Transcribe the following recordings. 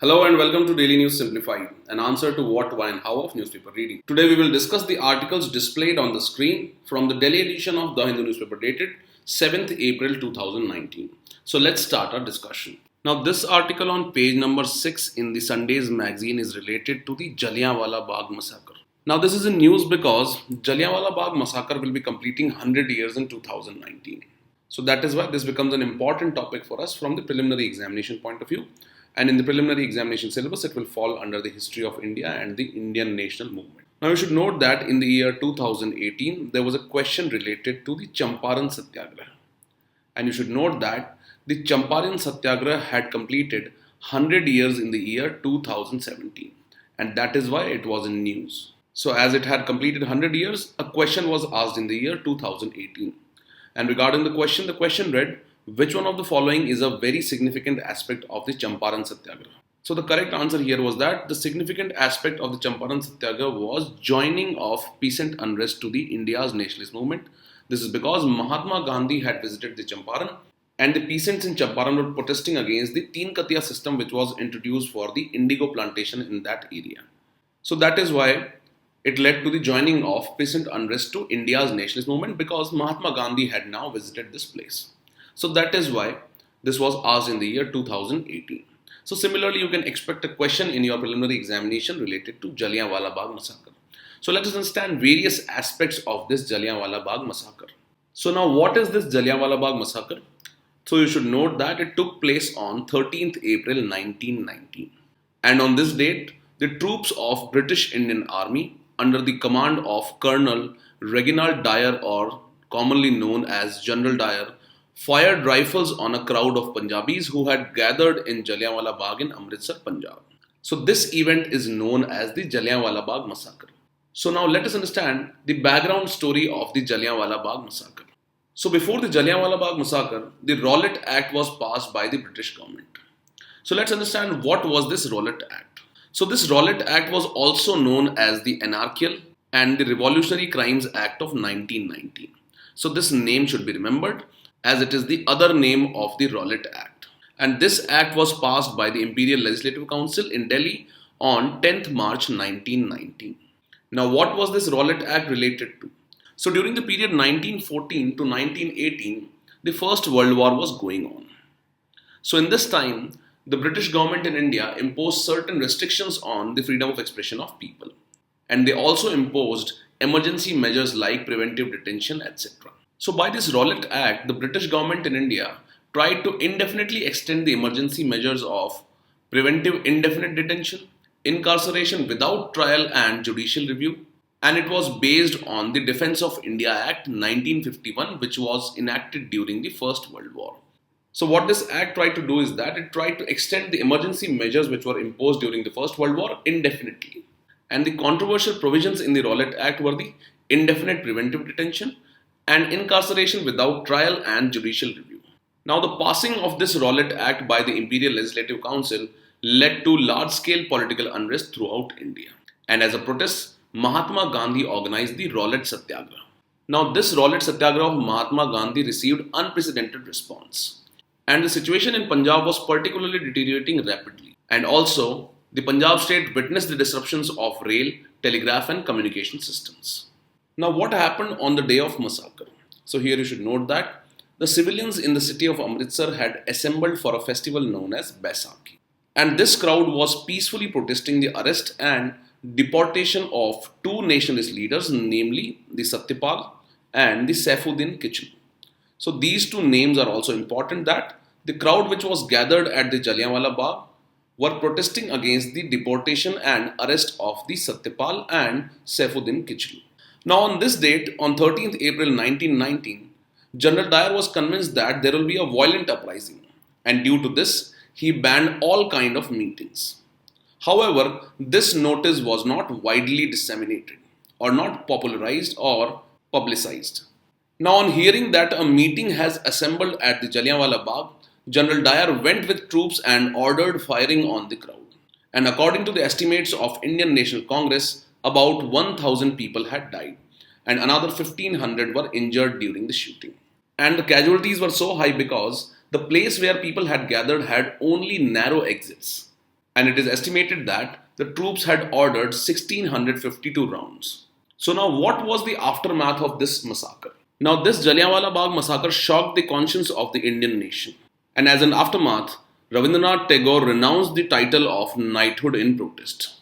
Hello and welcome to Daily News Simplified, an answer to what, why and how of newspaper reading. Today we will discuss the articles displayed on the screen from the Delhi edition of The Hindu newspaper dated 7th April 2019. So let's start our discussion. Now this article on page number 6 in the Sunday's magazine is related to the Jallianwala Bagh massacre. Now this is in news because Jallianwala Bagh massacre will be completing 100 years in 2019. So that is why this becomes an important topic for us from the preliminary examination point of view. And in the preliminary examination syllabus, it will fall under the history of India and the Indian national movement. Now, you should note that in the year 2018, there was a question related to the Champaran Satyagraha. And you should note that the Champaran Satyagraha had completed 100 years in the year 2017. And that is why it was in news. So, as it had completed 100 years, a question was asked in the year 2018. And regarding the question read, which one of the following is a very significant aspect of the Champaran Satyagraha? So the correct answer here was that the significant aspect of the Champaran Satyagraha was joining of peasant unrest to the India's nationalist movement. This is because Mahatma Gandhi had visited the Champaran and the peasants in Champaran were protesting against the Teen Katiya system which was introduced for the indigo plantation in that area. So that is why it led to the joining of peasant unrest to India's nationalist movement because Mahatma Gandhi had now visited this place. So that is why this was asked in the year 2018. So similarly, you can expect a question in your preliminary examination related to Jallianwala Bagh massacre. So let us understand various aspects of this Jallianwala Bagh massacre. So now what is this Jallianwala Bagh massacre? So you should note that it took place on 13th April 1919. And on this date, the troops of British Indian Army under the command of Colonel Reginald Dyer, or commonly known as General Dyer, fired rifles on a crowd of Punjabis who had gathered in Jallianwala Bagh in Amritsar, Punjab. So this event is known as the Jallianwala Bagh massacre. So now let us understand the background story of the Jallianwala Bagh massacre. So before the Jallianwala Bagh massacre, the Rowlatt Act was passed by the British government. So let's understand what was this Rowlatt Act. So this Rowlatt Act was also known as the Anarchical and the Revolutionary Crimes Act of 1919. So this name should be remembered, as it is the other name of the Rowlatt Act. And this act was passed by the Imperial Legislative Council in Delhi on 10th March 1919. Now what was this Rowlatt Act related to? So during the period 1914 to 1918, the First World War was going on. So in this time, the British government in India imposed certain restrictions on the freedom of expression of people. And they also imposed emergency measures like preventive detention, etc. So by this Rowlatt Act, the British government in India tried to indefinitely extend the emergency measures of preventive indefinite detention, incarceration without trial and judicial review, and it was based on the Defence of India Act 1951, which was enacted during the First World War. So what this act tried to do is that it tried to extend the emergency measures which were imposed during the First World War indefinitely. And the controversial provisions in the Rowlatt Act were the indefinite preventive detention and incarceration without trial and judicial review. Now the passing of this Rowlatt Act by the Imperial Legislative Council led to large-scale political unrest throughout India. And as a protest, Mahatma Gandhi organized the Rowlatt Satyagraha. Now this Rowlatt Satyagraha of Mahatma Gandhi received unprecedented response. And the situation in Punjab was particularly deteriorating rapidly. And also, the Punjab state witnessed the disruptions of rail, telegraph and communication systems. Now what happened on the day of massacre? So here you should note that the civilians in the city of Amritsar had assembled for a festival known as Baisakhi. And this crowd was peacefully protesting the arrest and deportation of two nationalist leaders, namely the Satyapal and the Saifuddin Kichlu. So these two names are also important, that the crowd which was gathered at the Jallianwala Bagh were protesting against the deportation and arrest of the Satyapal and Saifuddin Kichlu. Now on this date, on 13th April 1919, General Dyer was convinced that there will be a violent uprising, and due to this, he banned all kind of meetings. However, this notice was not widely disseminated or not popularized or publicized. Now on hearing that a meeting has assembled at the Jallianwala Bagh, General Dyer went with troops and ordered firing on the crowd. And according to the estimates of Indian National Congress, about 1,000 people had died and another 1,500 were injured during the shooting. And the casualties were so high because the place where people had gathered had only narrow exits. and it is estimated that the troops had ordered 1652 rounds. So now what was the aftermath of this massacre? Now this Jallianwala Bagh massacre shocked the conscience of the Indian nation. And as an aftermath, Rabindranath Tagore renounced the title of knighthood in protest.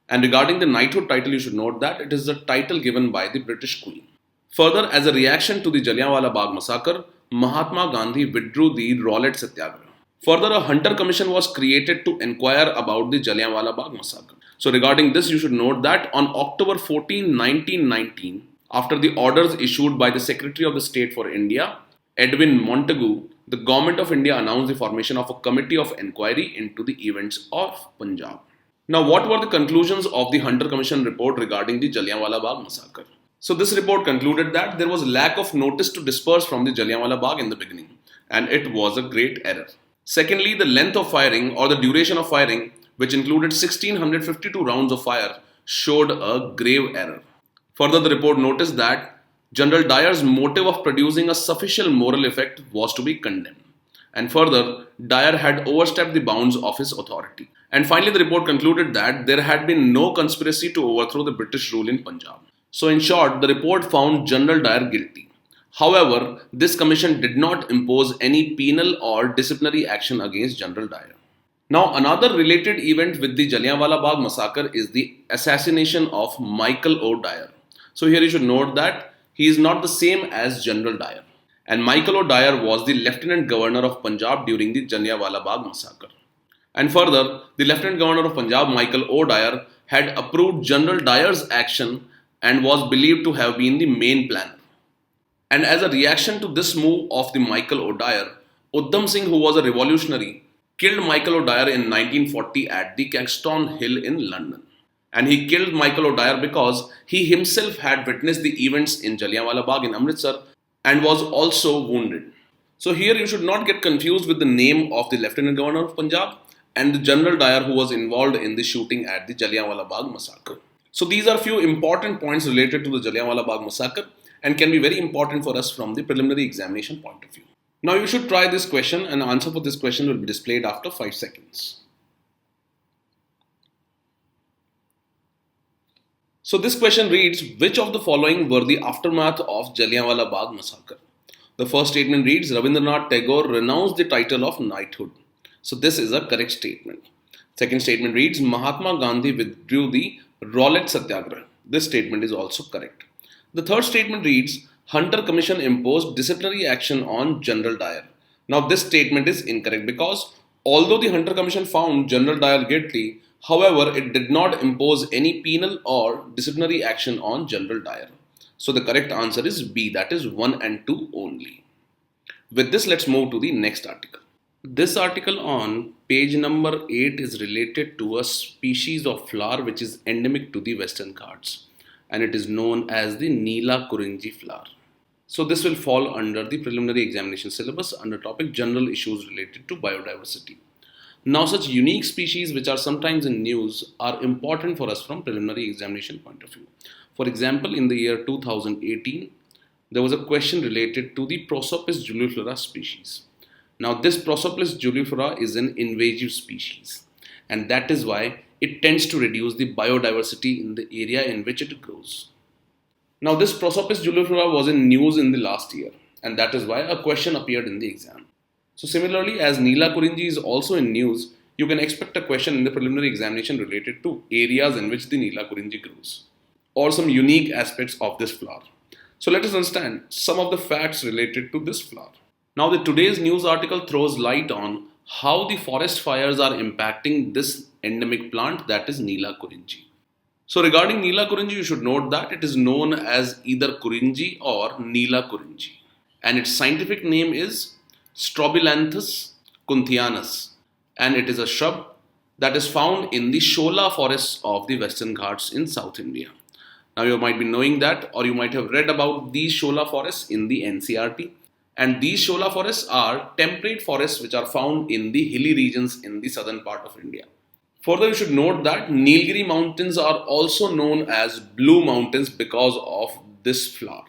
And regarding the knighthood title, you should note that it is the title given by the British Queen. Further, as a reaction to the Jallianwala Bagh massacre, Mahatma Gandhi withdrew the Rowlatt Satyagraha. Further, a Hunter Commission was created to inquire about the Jallianwala Bagh massacre. So regarding this, you should note that on October 14, 1919, after the orders issued by the Secretary of the State for India, Edwin Montagu, the Government of India announced the formation of a committee of inquiry into the events of Punjab. Now, what were the conclusions of the Hunter Commission report regarding the Jallianwala Bagh massacre? So this report concluded that there was lack of notice to disperse from the Jallianwala Bagh in the beginning, and it was a great error. Secondly, the length of firing or the duration of firing, which included 1652 rounds of fire, showed a grave error. Further, the report noticed that General Dyer's motive of producing a sufficient moral effect was to be condemned. And further, Dyer had overstepped the bounds of his authority. And finally, the report concluded that there had been no conspiracy to overthrow the British rule in Punjab. So in short, the report found General Dyer guilty. However, this commission did not impose any penal or disciplinary action against General Dyer. Now, another related event with the Jallianwala Bagh massacre is the assassination of Michael O. Dyer. So here you should note that he is not the same as General Dyer. And Michael O. Dyer was the Lieutenant Governor of Punjab during the Jallianwala Bagh massacre. And further, the Lieutenant Governor of Punjab, Michael O. Dyer, had approved General Dyer's action and was believed to have been the main planner. And as a reaction to this move of the Michael O. Dyer, Udham Singh, who was a revolutionary, killed Michael O. Dyer in 1940 at the Caxton Hill in London. And he killed Michael O. Dyer because he himself had witnessed the events in Jallianwala Bagh in Amritsar and was also wounded. So here you should not get confused with the name of the Lieutenant Governor of Punjab and the General Dyer who was involved in the shooting at the Jallianwala Bagh massacre. So these are few important points related to the Jallianwala Bagh massacre and can be very important for us from the preliminary examination point of view. Now you should try this question, and the answer for this question will be displayed after 5 seconds. So this question reads, which of the following were the aftermath of Jallianwala Bagh massacre? The first statement reads, Rabindranath Tagore renounced the title of knighthood. So this is a correct statement. Second statement reads, Mahatma Gandhi withdrew the Rowlatt Satyagraha. This statement is also correct. The third statement reads, Hunter Commission imposed disciplinary action on General Dyer. Now this statement is incorrect because although the Hunter Commission found General Dyer guilty, however, it did not impose any penal or disciplinary action on General Dyer. So the correct answer is B, that is 1 and 2 only. With this, let's move to the next article. This article on page number 8 is related to a species of flower which is endemic to the Western Ghats, and it is known as the Neela kurinji flower. So this will fall under the preliminary examination syllabus under topic general issues related to biodiversity. Now such unique species which are sometimes in news are important for us from preliminary examination point of view. For example, in the year 2018, there was a question related to the Prosopis juliflora species. Now this Prosopis juliflora is an invasive species, and that is why it tends to reduce the biodiversity in the area in which it grows. Now this Prosopis juliflora was in news in the last year, and that is why a question appeared in the exam. So similarly, as Neela kurinji is also in news, you can expect a question in the preliminary examination related to areas in which the Neela kurinji grows, or some unique aspects of this flower. So let us understand some of the facts related to this flower. Now today's news article throws light on how the forest fires are impacting this endemic plant, that is Neela kurinji. So regarding Neela kurinji, you should note that it is known as either kurinji or Neela kurinji, and its scientific name is Strobilanthes kunthianus, and it is a shrub that is found in the Shola forests of the Western Ghats in South India. Now you might be knowing that, or you might have read about these Shola forests in the NCERT. And these Shola forests are temperate forests which are found in the hilly regions in the southern part of India. Further, you should note that Nilgiri mountains are also known as blue mountains because of this flower.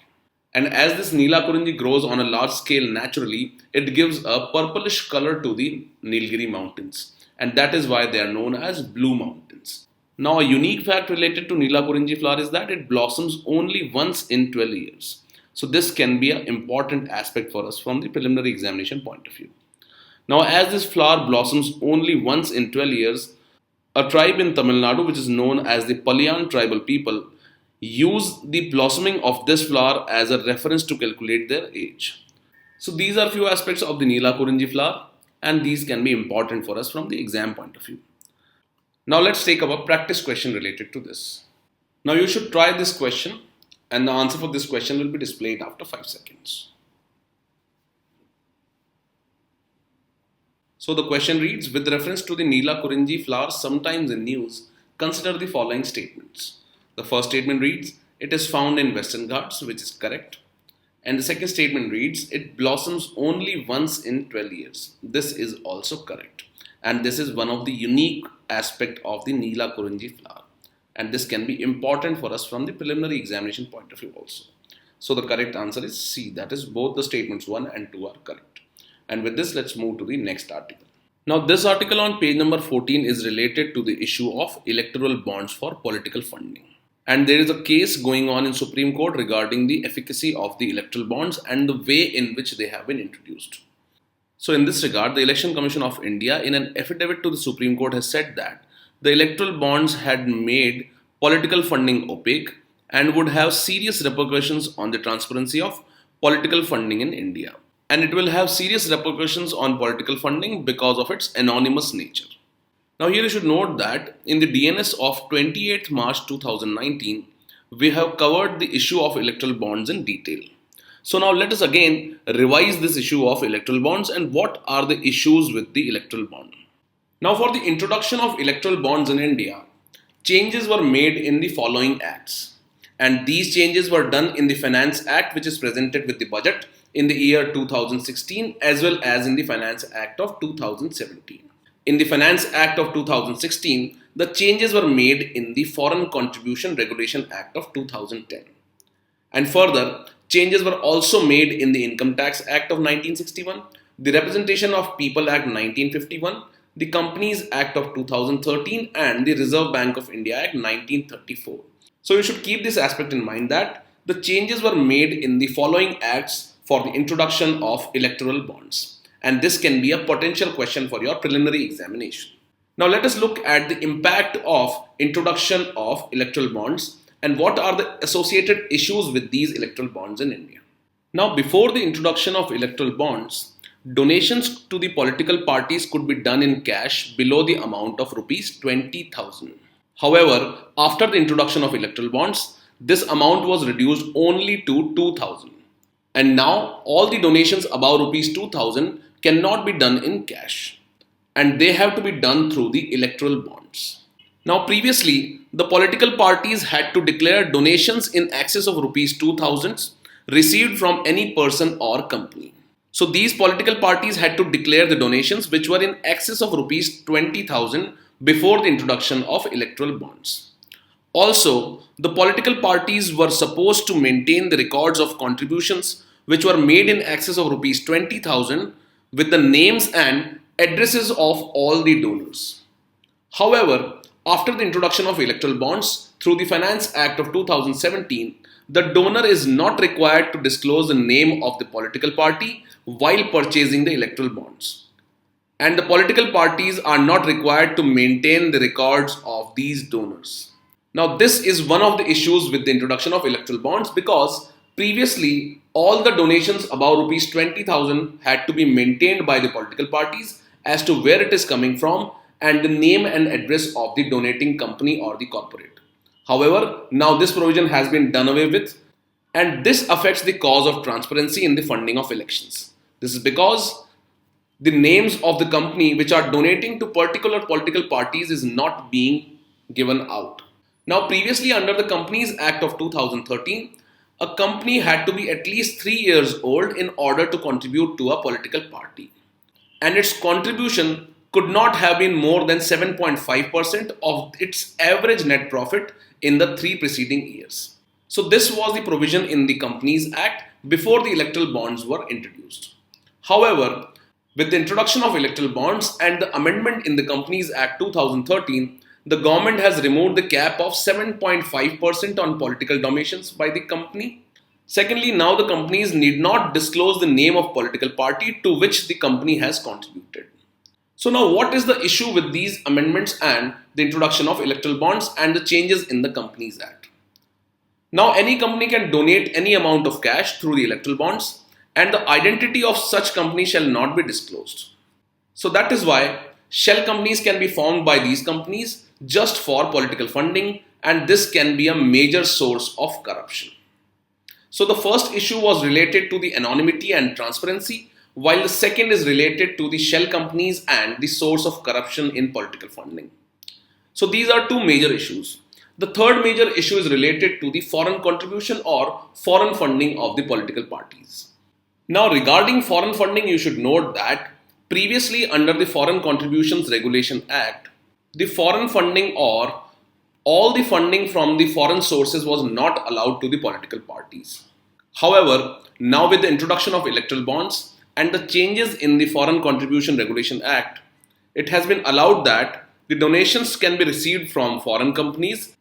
And as this Neela kurinji grows on a large scale naturally, it gives a purplish color to the Nilgiri mountains, and that is why they are known as blue mountains. Now, a unique fact related to Neela kurinji flower is that it blossoms only once in 12 years. So this can be an important aspect for us from the preliminary examination point of view. Now, as this flower blossoms only once in 12 years, a tribe in Tamil Nadu, which is known as the Palayan tribal people, use the blossoming of this flower as a reference to calculate their age. So these are few aspects of the Neela kurinji flower, and these can be important for us from the exam point of view. Now let's take up a practice question related to this. Now you should try this question, and the answer for this question will be displayed after 5 seconds. So the question reads, with reference to the Neela kurinji flower sometimes in news, consider the following statements. The first statement reads, it is found in Western Ghats, which is correct. And the second statement reads, it blossoms only once in 12 years. This is also correct. And this is one of the unique aspect of the Neela kurinji flower. And this can be important for us from the preliminary examination point of view also. So the correct answer is C. That is, both the statements 1 and 2 are correct. And with this, let's move to the next article. Now, this article on page number 14 is related to the issue of electoral bonds for political funding. And there is a case going on in Supreme Court regarding the efficacy of the electoral bonds and the way in which they have been introduced. So in this regard, the Election Commission of India in an affidavit to the Supreme Court has said that the electoral bonds had made political funding opaque and would have serious repercussions on the transparency of political funding in India. And it will have serious repercussions on political funding because of its anonymous nature. Now here you should note that in the DNS of 28th March 2019, we have covered the issue of electoral bonds in detail. So now let us again revise this issue of electoral bonds and what are the issues with the electoral bond. Now for the introduction of electoral bonds in India, changes were made in the following acts. And these changes were done in the Finance Act, which is presented with the budget in the year 2016, as well as in the Finance Act of 2017. In the Finance Act of 2016, the changes were made in the Foreign Contribution Regulation Act of 2010. And further, changes were also made in the Income Tax Act of 1961, the Representation of People Act 1951, the Companies Act of 2013, and the Reserve Bank of India Act 1934. So you should keep this aspect in mind that the changes were made in the following acts for the introduction of electoral bonds. And this can be a potential question for your preliminary examination. Now let us look at the impact of introduction of electoral bonds and what are the associated issues with these electoral bonds in India. Now before the introduction of electoral bonds, donations to the political parties could be done in cash below the amount of rupees 20,000. However, after the introduction of electoral bonds, this amount was reduced only to 2,000. And now all the donations above rupees 2,000 cannot be done in cash, and they have to be done through the electoral bonds. Now previously, the political parties had to declare donations in excess of rupees 2,000 received from any person or company. So these political parties had to declare the donations which were in excess of rupees 20,000 before the introduction of electoral bonds. Also, the political parties were supposed to maintain the records of contributions which were made in excess of rupees 20,000 with the names and addresses of all the donors. However, after the introduction of electoral bonds through the Finance Act of 2017, the donor is not required to disclose the name of the political party while purchasing the electoral bonds. And the political parties are not required to maintain the records of these donors. Now, this is one of the issues with the introduction of electoral bonds because previously, all the donations above rupees 20,000 had to be maintained by the political parties as to where it is coming from and the name and address of the donating company or the corporate. However, now this provision has been done away with, and this affects the cause of transparency in the funding of elections. This is because the names of the company which are donating to particular political parties is not being given out. Now, previously under the Companies Act of 2013, a company had to be at least 3 years old in order to contribute to a political party. And its contribution could not have been more than 7.5% of its average net profit in the 3 preceding years. So this was the provision in the Companies Act before the electoral bonds were introduced. However, With the introduction of electoral bonds and the amendment in the Companies Act 2013, the government has removed the cap of 7.5% on political donations by the company. Secondly, now the companies need not disclose the name of political party to which the company has contributed. So now what is the issue with these amendments and the introduction of electoral bonds and the changes in the Companies Act? Now any company can donate any amount of cash through the electoral bonds and the identity of such company shall not be disclosed. So that is why shell companies can be formed by these companies just for political funding, and this can be a major source of corruption. So the first issue was related to the anonymity and transparency, while the second is related to the shell companies and the source of corruption in political funding. So these are two major issues. The third major issue is related to the foreign contribution or foreign funding of the political parties. Now regarding foreign funding, you should note that previously under the Foreign Contributions Regulation Act, the foreign funding or all the funding from the foreign sources was not allowed to the political parties. However, now with the introduction of electoral bonds and the changes in the Foreign Contribution Regulation Act, it has been allowed that the donations can be received from foreign companies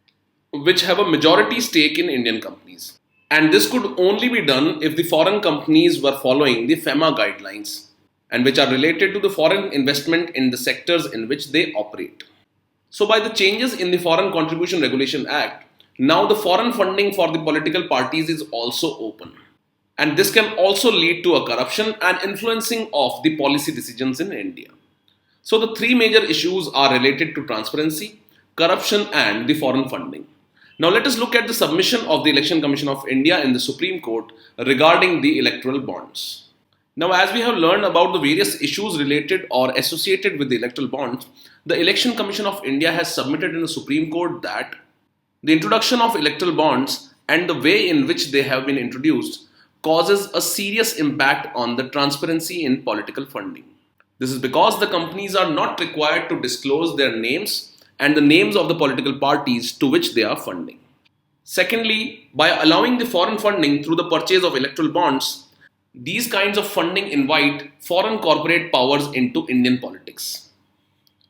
which have a majority stake in Indian companies. And this could only be done if the foreign companies were following the FEMA guidelines and which are related to the foreign investment in the sectors in which they operate. So by the changes in the Foreign Contribution Regulation Act, now the foreign funding for the political parties is also open. And this can also lead to a corruption and influencing of the policy decisions in India. So the three major issues are related to transparency, corruption and the foreign funding. Now let us look at the submission of the Election Commission of India in the Supreme Court regarding the electoral bonds. Now as we have learned about the various issues related or associated with the electoral bonds, the Election Commission of India has submitted in the Supreme Court that the introduction of electoral bonds and the way in which they have been introduced causes a serious impact on the transparency in political funding. This is because the companies are not required to disclose their names and the names of the political parties to which they are funding. Secondly, by allowing the foreign funding through the purchase of electoral bonds, these kinds of funding invite foreign corporate powers into Indian politics.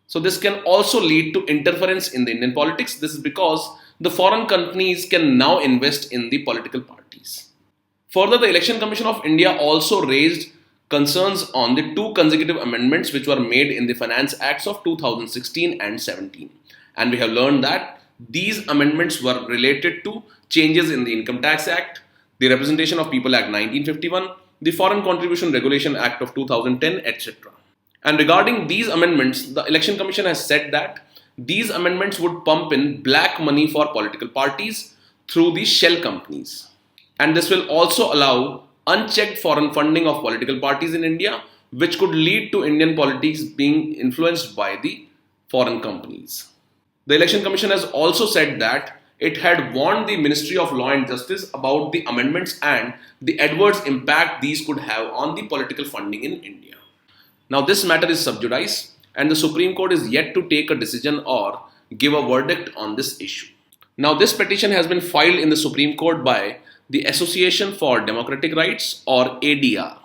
So this can also lead to interference in the Indian politics. This is because the foreign companies can now invest in the political parties. Further, the Election Commission of India also raised concerns on the two consecutive amendments which were made in the Finance Acts of 2016 and 17. And we have learned that these amendments were related to changes in the Income Tax Act, the Representation of People Act 1951, the Foreign Contribution Regulation Act of 2010, etc. And regarding these amendments, the Election Commission has said that these amendments would pump in black money for political parties through the shell companies. And this will also allow unchecked foreign funding of political parties in India, which could lead to Indian politics being influenced by the foreign companies. The Election Commission has also said that it had warned the Ministry of Law and Justice about the amendments and the adverse impact these could have on the political funding in India. Now this matter is sub judice and the Supreme Court is yet to take a decision or give a verdict on this issue. Now this petition has been filed in the Supreme Court by the Association for Democratic Rights or ADR,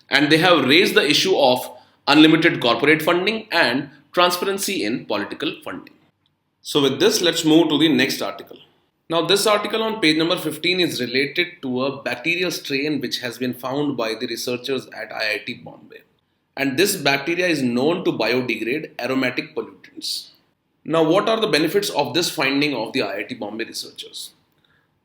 and they have raised the issue of unlimited corporate funding and transparency in political funding. So with this, let's move to the next article. Now this article on page number 15 is related to a bacterial strain which has been found by the researchers at IIT Bombay, and this bacteria is known to biodegrade aromatic pollutants. Now what are the benefits of this finding of the IIT Bombay researchers?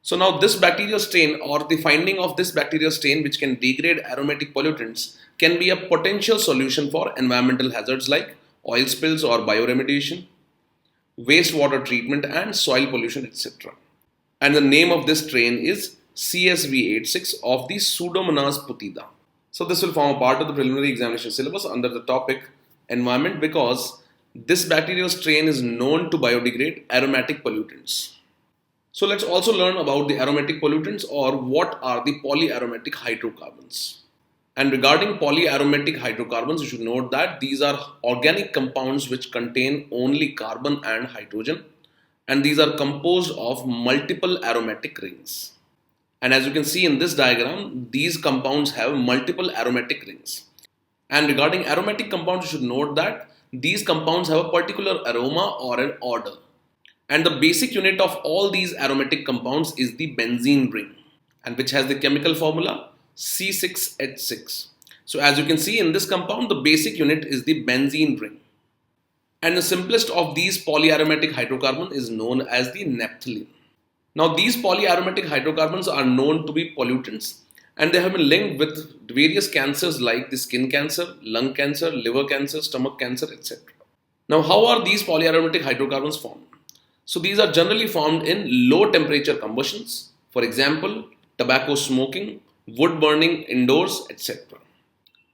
So now this bacterial strain or the finding of this bacterial strain which can degrade aromatic pollutants can be a potential solution for environmental hazards like oil spills or bioremediation, wastewater treatment and soil pollution, etc. And the name of this strain is CSV86 of the Pseudomonas putida. So this will form a part of the preliminary examination syllabus under the topic environment because this bacterial strain is known to biodegrade aromatic pollutants. So let's also learn about the aromatic pollutants or what are the polyaromatic hydrocarbons. And regarding polyaromatic hydrocarbons, you should note that these are organic compounds which contain only carbon and hydrogen, and these are composed of multiple aromatic rings. And as you can see in this diagram, these compounds have multiple aromatic rings. And regarding aromatic compounds, you should note that these compounds have a particular aroma or an odor. And the basic unit of all these aromatic compounds is the benzene ring, and which has the chemical formula C6H6. So as you can see in this compound, the basic unit is the benzene ring. And the simplest of these polyaromatic hydrocarbons is known as the naphthalene. Now these polyaromatic hydrocarbons are known to be pollutants, and they have been linked with various cancers like the skin cancer, lung cancer, liver cancer, stomach cancer, etc. Now how are these polyaromatic hydrocarbons formed? So these are generally formed in low temperature combustions, for example, tobacco smoking, wood burning indoors, etc.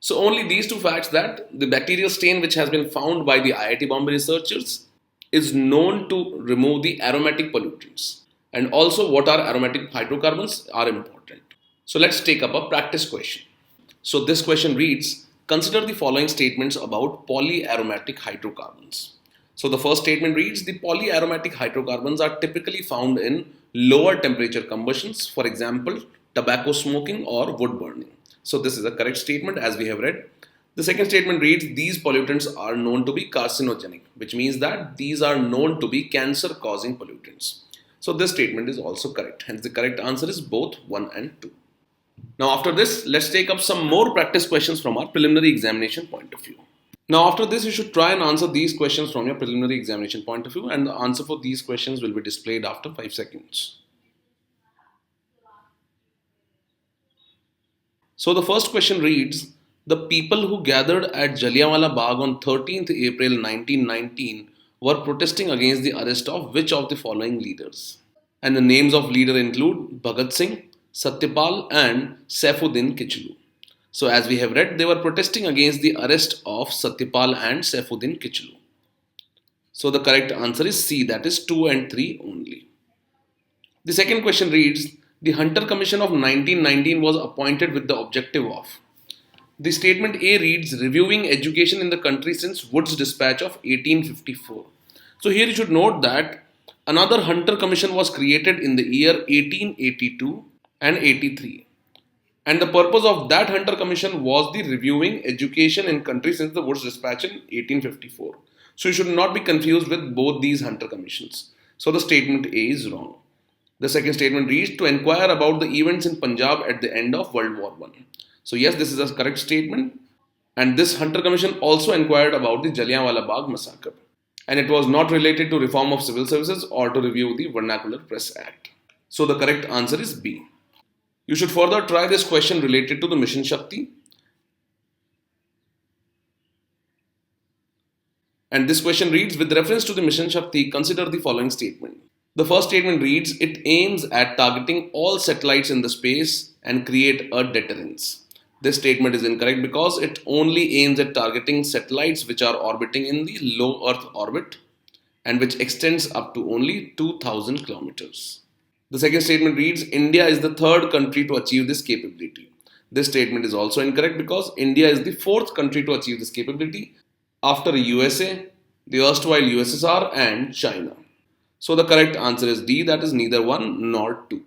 So only these two facts, that the bacterial stain which has been found by the IIT Bombay researchers is known to remove the aromatic pollutants, and also what are aromatic hydrocarbons are important. So let's take up a practice question. So this question reads, consider the following statements about polyaromatic hydrocarbons. So the first statement reads, the polyaromatic hydrocarbons are typically found in lower temperature combustions, for example, tobacco smoking or wood burning. So this is a correct statement as we have read. The second statement reads, these pollutants are known to be carcinogenic, which means that these are known to be cancer causing pollutants. So this statement is also correct. Hence the correct answer is both 1 and 2. Now after this, let's take up some more practice questions from our preliminary examination point of view. Now after this, you should try and answer these questions from your preliminary examination point of view, and the answer for these questions will be displayed after 5 seconds. So the first question reads, the people who gathered at Jallianwala Bagh on 13th April 1919 were protesting against the arrest of which of the following leaders? And the names of leaders include Bhagat Singh, Satyapal and Saifuddin Kichlu. So as we have read, they were protesting against the arrest of Satyapal and Saifuddin Kichlu. So the correct answer is C, that is 2 and 3 only. The second question reads, the Hunter Commission of 1919 was appointed with the objective of. The statement A reads, reviewing education in the country since Wood's dispatch of 1854. So here you should note that another Hunter Commission was created in the year 1882 and 83. And the purpose of that Hunter Commission was the reviewing education in country since the Wood's dispatch in 1854. So you should not be confused with both these Hunter Commissions. So the statement A is wrong. The second statement reads, to inquire about the events in Punjab at the end of World War I. So yes, this is a correct statement. And this Hunter Commission also inquired about the Jallianwala Bagh massacre. And it was not related to reform of civil services or to review the Vernacular Press Act. So the correct answer is B. You should further try this question related to the Mission Shakti. And this question reads, with reference to the Mission Shakti, consider the following statement. The first statement reads, it aims at targeting all satellites in the space and create a deterrence. This statement is incorrect because it only aims at targeting satellites which are orbiting in the low Earth orbit and which extends up to only 2000 kilometers. The second statement reads, India is the third country to achieve this capability. This statement is also incorrect because India is the fourth country to achieve this capability after USA, the erstwhile USSR and China. So the correct answer is D, that is neither 1 nor 2.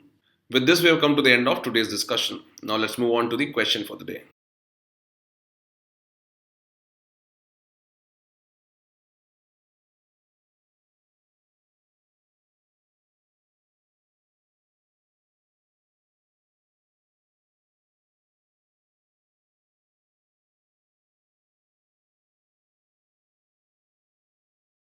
With this, we have come to the end of today's discussion. Now let's move on to the question for the day.